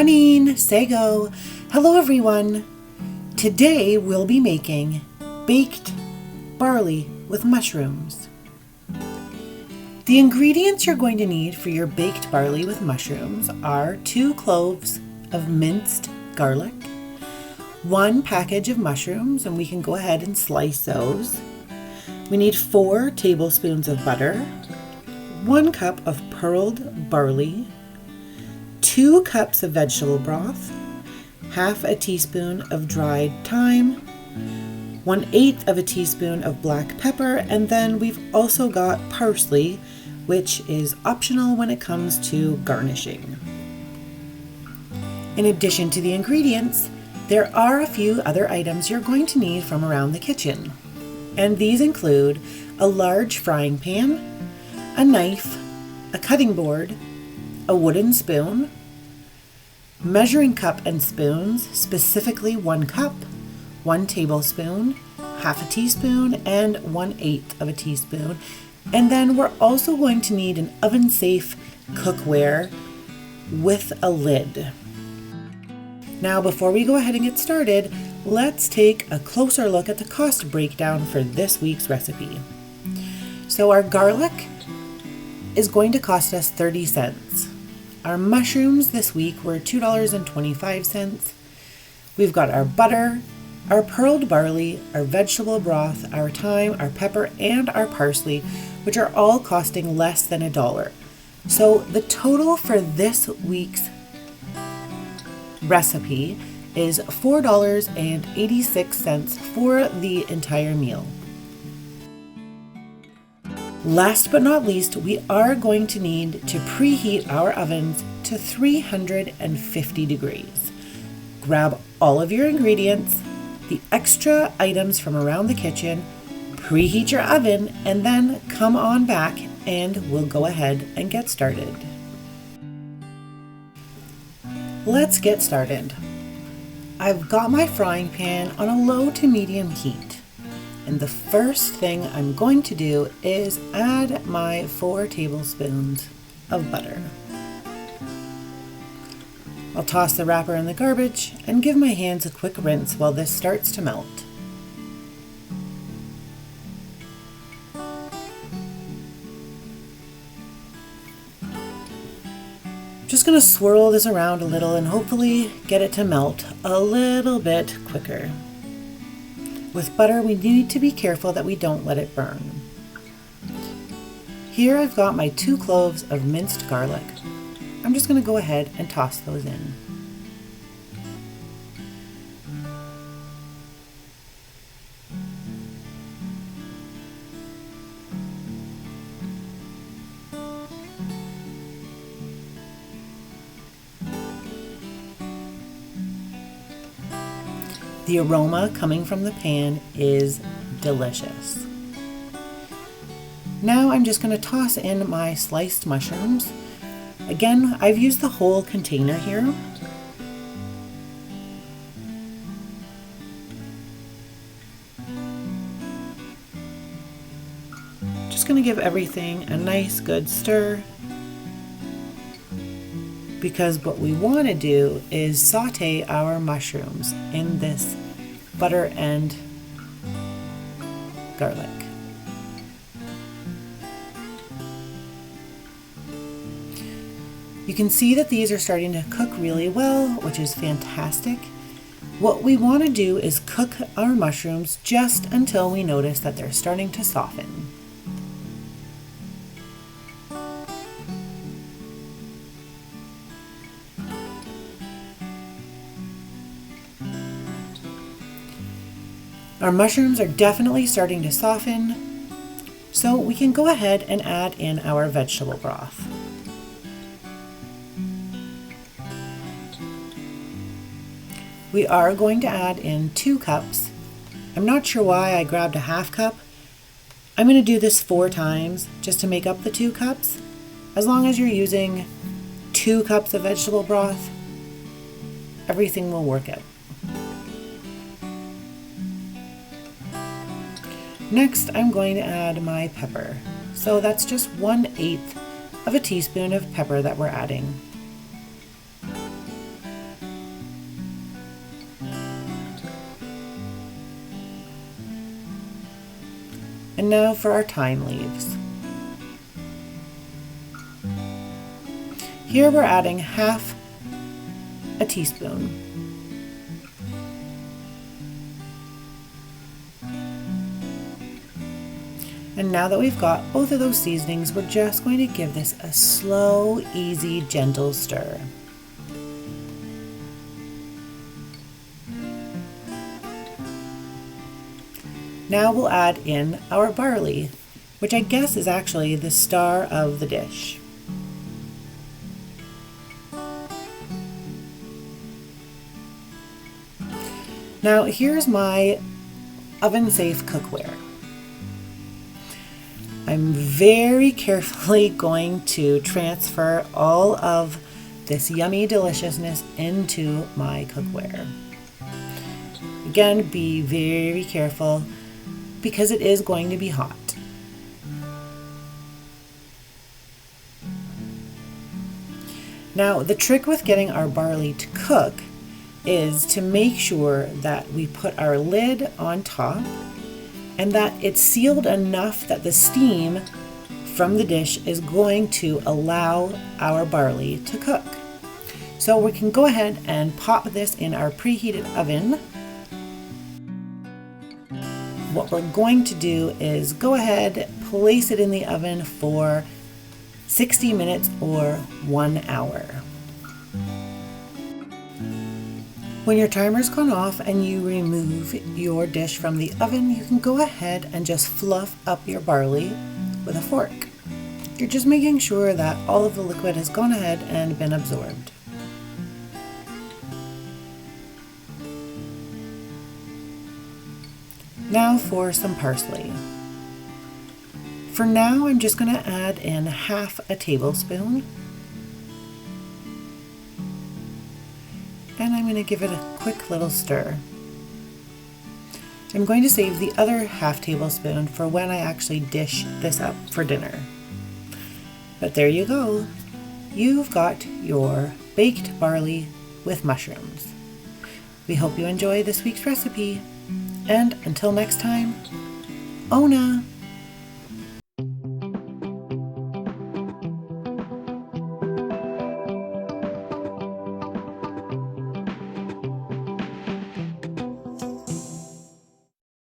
Morning, Sago. Hello everyone. Today we'll be making baked barley with mushrooms. The ingredients you're going to need for your baked barley with mushrooms are 2 cloves of minced garlic, 1 package of mushrooms, and we can go ahead and slice those. We need 4 tablespoons of butter, 1 cup of pearled barley, 2 cups of vegetable broth, half a teaspoon of dried thyme, 1/8 of a teaspoon of black pepper, and then we've also got parsley, which is optional when it comes to garnishing. In addition to the ingredients, there are a few other items you're going to need from around the kitchen, and these include a large frying pan, a knife, a cutting board, a wooden spoon, measuring cup and spoons, specifically 1 cup, 1 tablespoon, half a teaspoon, and 1/8 of a teaspoon. And then we're also going to need an oven-safe cookware with a lid. Now, before we go ahead and get started, let's take a closer look at the cost breakdown for this week's recipe. So our garlic is going to cost us 30 cents. Our mushrooms this week were $2.25. We've got our butter, our pearled barley, our vegetable broth, our thyme, our pepper, and our parsley, which are all costing less than $1. So the total for this week's recipe is $4.86 for the entire meal. Last but not least, we are going to need to preheat our ovens to 350 degrees. Grab all of your ingredients, the extra items from around the kitchen, preheat your oven, and then come on back and we'll go ahead and get started. Let's get started. I've got my frying pan on a low to medium heat. And the first thing I'm going to do is add my 4 tablespoons of butter. I'll toss the wrapper in the garbage and give my hands a quick rinse while this starts to melt. Just going to swirl this around a little and hopefully get it to melt a little bit quicker. With butter, we need to be careful that we don't let it burn. Here I've got my 2 cloves of minced garlic. I'm just going to go ahead and toss those in. The aroma coming from the pan is delicious. Now I'm just going to toss in my sliced mushrooms. Again, I've used the whole container here. Just going to give everything a nice good stir, because what we want to do is saute our mushrooms in this butter and garlic. You can see that these are starting to cook really well, which is fantastic. What we want to do is cook our mushrooms just until we notice that they're starting to soften. Our mushrooms are definitely starting to soften, so we can go ahead and add in our vegetable broth. We are going to add in 2 cups. I'm not sure why I grabbed a half cup. I'm going to do this 4 times just to make up the 2 cups. As long as you're using 2 cups of vegetable broth, everything will work out. Next, I'm going to add my pepper. So that's just 1/8 of a teaspoon of pepper that we're adding. And now for our thyme leaves. Here we're adding half a teaspoon. And now that we've got both of those seasonings, we're just going to give this a slow, easy, gentle stir. Now we'll add in our barley, which I guess is actually the star of the dish. Now here's my oven-safe cookware. I'm very carefully going to transfer all of this yummy deliciousness into my cookware. Again, be very careful because it is going to be hot. Now, the trick with getting our barley to cook is to make sure that we put our lid on top and that it's sealed enough that the steam from the dish is going to allow our barley to cook. So we can go ahead and pop this in our preheated oven. What we're going to do is go ahead, place it in the oven for 60 minutes or 1 hour. When your timer's gone off and you remove your dish from the oven, you can go ahead and just fluff up your barley with a fork. You're just making sure that all of the liquid has gone ahead and been absorbed. Now for some parsley. For now, I'm just going to add in half a tablespoon. And I'm going to give it a quick little stir. I'm going to save the other half tablespoon for when I actually dish this up for dinner. But there you go. You've got your baked barley with mushrooms. We hope you enjoy this week's recipe. And until next time, Ona!